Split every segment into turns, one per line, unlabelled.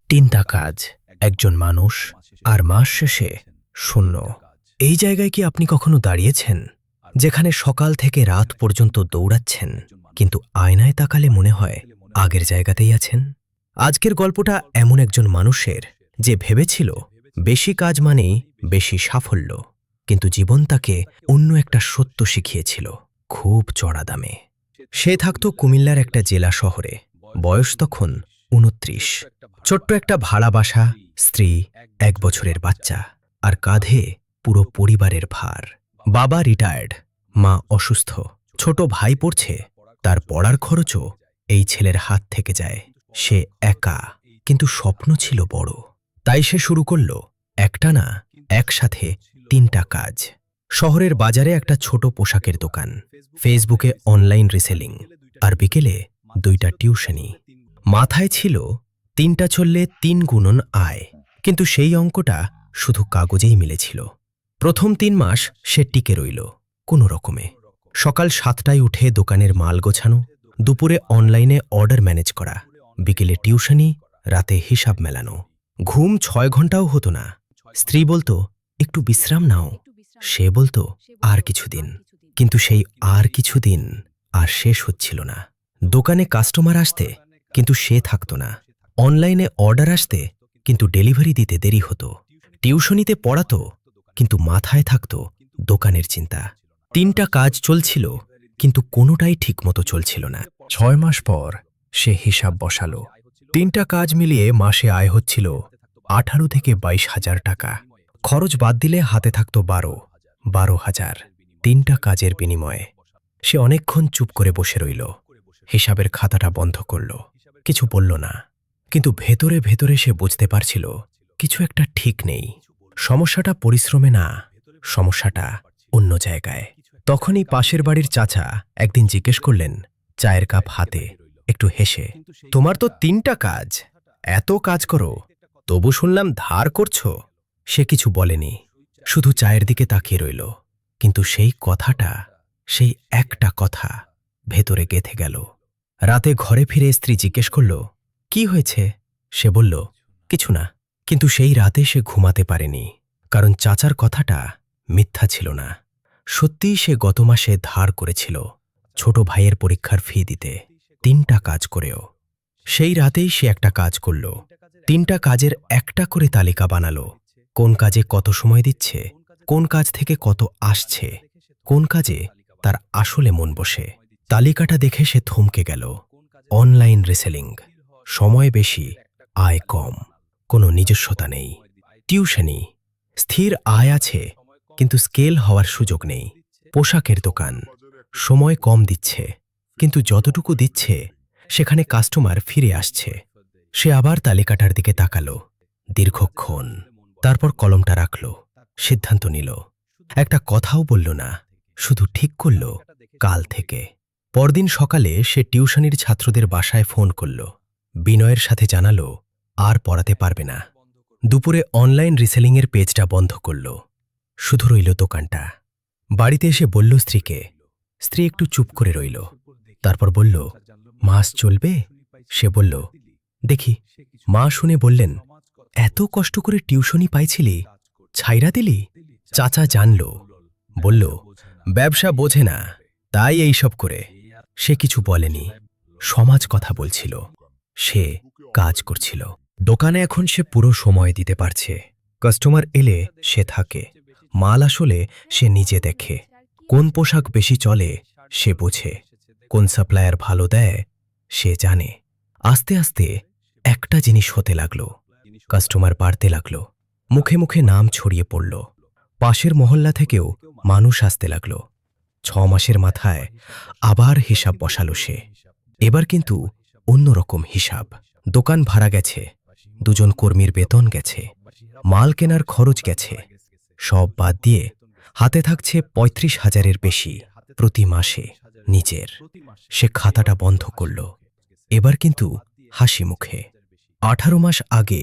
তিনটা কাজ, একজন মানুষ, আর মাস শেষে শূন্য। এই জায়গায় কি আপনি কখনো দাঁড়িয়েছেন, যেখানে সকাল থেকে রাত পর্যন্ত দৌড়াচ্ছেন, কিন্তু আয়নায় তাকালে মনে হয় আগের জায়গাতেই আছেন? আজকের গল্পটা এমন একজন মানুষের, যে ভেবেছিল বেশি কাজ মানেই বেশি সাফল্য, কিন্তু জীবন তাকে অন্য একটা সত্য শিখিয়েছিল, খুব চড়া দামে। সে থাকত কুমিল্লার একটা জেলা শহরে, বয়স তখন ২৯। ছোট্ট একটা ভাড়া বাসা, স্ত্রী, ১ বছরের বাচ্চা, আর কাঁধে পুরো পরিবারের ভার। বাবা রিটায়ার্ড, মা অসুস্থ, ছোট ভাই পড়ছে, তার পড়ার খরচও এই ছেলের হাত থেকে যায়। সে একা, কিন্তু স্বপ্ন ছিল বড়। তাই সে শুরু করল একটানা একসাথে ৩টা কাজ। শহরের বাজারে একটা ছোট পোশাকের দোকান, ফেসবুকে অনলাইন রিসেলিং, আর বিকেলে ২টা টিউশনি। মাথায় ছিল ৩টা চললে ৩ গুণন আয়, কিন্তু সেই অঙ্কটা শুধু কাগজেই মিলেছিল। প্রথম ৩ মাস সে টিকে রইল কোনো রকমে। সকাল ৭টায় উঠে দোকানের মাল গোছানো, দুপুরে অনলাইনে অর্ডার ম্যানেজ করা, বিকেলে টিউশনি, রাতে হিসাব মেলানো। ঘুম ৬ ঘন্টাও হতো না। স্ত্রী বলতো, একটু বিশ্রাম নাও। সে বলতো, আর কিছুদিন। কিন্তু সেই আর কিছুদিন আর শেষ হচ্ছিল না। দোকানে কাস্টমার আসতে, কিন্তু সে থাকতো না। অনলাইনে অর্ডার আসতে, কিন্তু ডেলিভারি দিতে দেরি হতো। টিউশনিতে পড়াতো, কিন্তু মাথায় থাকতো দোকানের চিন্তা। ৩টা কাজ চলছিল, কিন্তু কোনোটাই ঠিকমতো চলছিল না। ৬ মাস পর সে হিসাব বসালো। ৩টা কাজ মিলিয়ে মাসে আয় হচ্ছিল ১৮ থেকে ২২ হাজার টাকা। খরচ বাদ দিলে হাতে থাকত ১২,০০০। ৩টা কাজের বিনিময়ে সে অনেকক্ষণ চুপ করে বসে রইল। হিসাবের খাতাটা বন্ধ করল, কিছু বলল না। কিন্তু ভেতরে ভেতরে সে বুঝতে পারছিল কিছু একটা ঠিক নেই। সমস্যাটা পরিশ্রমে না, সমস্যাটা অন্য জায়গায়। তখনই পাশের বাড়ির চাচা একদিন জিজ্ঞেস করলেন, চায়ের কাপ হাতে, একটু হেসে, তোমার তো ৩টা কাজ, এত কাজ করো, তবু শুনলাম ধার করছো। সে কিছু বলেনি, শুধু চায়ের দিকে তাকিয়ে রইল। কিন্তু সেই কথাটা, সেই একটা কথা ভেতরে গেঁথে গেল। রাতে ঘরে ফিরে স্ত্রী জিজ্ঞেস করল, কি হয়েছে? সে বলল, কিছু না। কিন্তু সেই রাতে সে ঘুমাতে পারেনি, কারণ চাচার কথাটা মিথ্যা ছিল না। সত্যিই সে গত মাসে ধার করেছিল ছোট ভাইয়ের পরীক্ষার ফি দিতে, ৩টা কাজ করেও। সেই রাতেই সে একটা কাজ করল। ৩টা কাজের একটা করে তালিকা বানালো। কোন কাজে কত সময় দিচ্ছে, কোন কাজ থেকে কত আসছে, কোন কাজে তার আসলে মন বসে। তালিকাটা দেখে সে থমকে গেল। অনলাইন রিসেলিং, সময় বেশি, আয় কম, কোনো নিজস্বতা নেই। টিউশনি, স্থির আয় আছে, কিন্তু স্কেল হওয়ার সুযোগ নেই। পোশাকের দোকান, সময় কম দিচ্ছে, কিন্তু যতটুকু দিচ্ছে সেখানে কাস্টমার ফিরে আসছে। সে আবার তালিকাটার দিকে তাকালো দীর্ঘক্ষণ, তারপর কলমটা রাখল, সিদ্ধান্ত নিল। একটা কথাও বলল না, শুধু ঠিক করল কাল থেকে। পরদিন সকালে সে টিউশনির ছাত্রদের বাসায় ফোন করল, বিনয়ের সাথে জানালো আর পড়াতে পারবে না। দুপুরে অনলাইন রিসেলিংয়ের পেজটা বন্ধ করল, শুধু রইল দোকানটা। বাড়িতে এসে বলল স্ত্রীকে। স্ত্রী একটু চুপ করে রইল, তারপর বলল, মাস চলবে? সে বলল, দেখি। মা শুনে বললেন, এত কষ্ট করে টিউশনি পাইছিলি, ছাইরা দিলি? চাচা জানল, বলল, ব্যবসা বোঝে না, তাই এইসব করে। সে কিছু বলেনি, সমাজ কথা বলছিল, সে কাজ করছিল। দোকানে এখন সে পুরো সময় দিতে পারছে। কাস্টমার এলে সে থাকে, মাল আসলে সে নিজে দেখে, কোন পোশাক বেশি চলে সে বোঝে, কোন সাপ্লায়ার ভালো দেয় সে জানে। আস্তে আস্তে একটা জিনিস হতে লাগলো, কাস্টমার বাড়তে লাগলো, মুখে মুখে নাম ছড়িয়ে পড়ল। পাশের মহল্লা থেকেও মানুষ আসতে লাগলো। ৬ মাসের মাথায় আবার হিসাব বসালো সে। এবার কিন্তু অন্যরকম হিসাব। দোকান ভাড়া গেছে, ২জন কর্মীর বেতন গেছে, মাল কেনার খরচ গেছে। সব বাদ দিয়ে হাতে থাকছে ৩৫,০০০-এর বেশি প্রতি মাসে নিজের। সে খাতাটা বন্ধ করল, এবার কিন্তু হাসি মুখে। ১৮ মাস আগে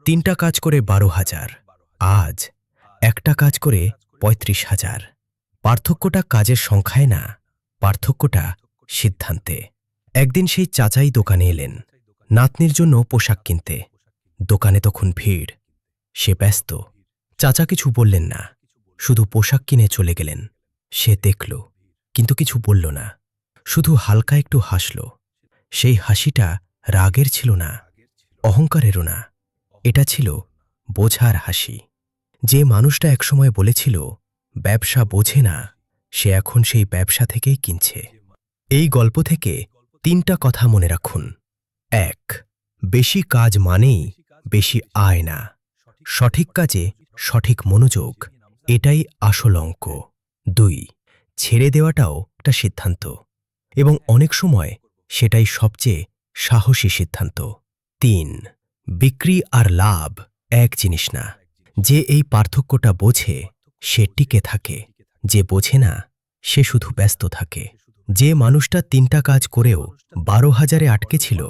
৩টা কাজ করে ১২,০০০, আজ একটা কাজ করে ৩৫,০০০। পার্থক্যটা কাজের সংখ্যায় না, পার্থক্যটা সিদ্ধান্তে। একদিন সেই চাচাই দোকানে এলেন, নাতনির জন্য পোশাক কিনতে। দোকানে তখন ভিড়, সে ব্যস্ত। চাচা কিছু বললেন না, শুধু পোশাক কিনে চলে গেলেন। সে দেখল, কিন্তু কিছু বলল না, শুধু হালকা একটু হাসল। সেই হাসিটা রাগের ছিল না, অহংকারেরও না, এটা ছিল বোঝার হাসি। যে মানুষটা একসময় বলেছিল ব্যবসা বোঝে না, সে এখন সেই ব্যবসা থেকেই কিনছে। এই গল্প থেকে 3টা কথা মনে রাখুন। 1. বেশি কাজ মানেই বেশি আয় না। সঠিক কাজে সঠিক মনোযোগ, এটাই আসল অঙ্ক। 2. ছেড়ে দেওয়াটাও একটা সিদ্ধান্ত, এবং অনেক সময় সেটাই সবচেয়ে সাহসী সিদ্ধান্ত। 3. বিক্রি আর লাভ এক জিনিস না। যে এই পার্থক্যটা বোঝে সে টিকে থাকে, যে বোঝে না সে শুধু ব্যস্ত থাকে। যে মানুষটা 3টা কাজ করেও 12,000-এ আটকে ছিল,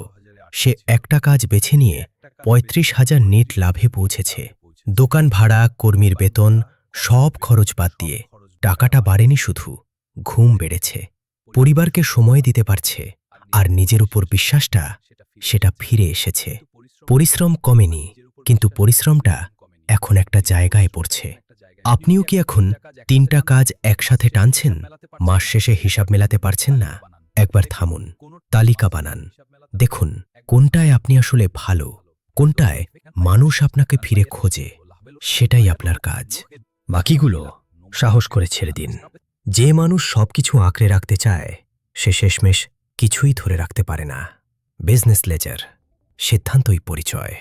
সে একটা কাজ বেছে নিয়ে 35,000 নেট লাভে পৌঁছেছে। দোকান ভাড়া, কর্মীর বেতন, সব খরচ বাদ দিয়ে টাকাটা বাড়েনি, শুধু ঘুম বেড়েছে, পরিবারকে সময় দিতে পারছে, আর নিজের উপর বিশ্বাসটা সেটা ফিরে এসেছে। পরিশ্রম কমেনি, কিন্তু পরিশ্রমটা এখন একটা জায়গায় পড়ছে। আপনিও কি এখন 3টা কাজ একসাথে টানছেন? মাস শেষে হিসাব মেলাতে পারছেন না? একবার থামুন, তালিকা বানান, দেখুন কোনটায় আপনি আসলে ভালো, কোনটায় মানুষ আপনাকে ফিরে খোঁজে। সেটাই আপনার কাজ, বাকিগুলো সাহস করে ছেড়ে দিন। যে মানুষ সবকিছু আঁকড়ে রাখতে চায়, সে শেষমেশ কিছুই ধরে রাখতে পারে না। বিজনেস লেজার, সিদ্ধান্তই পরিচয়।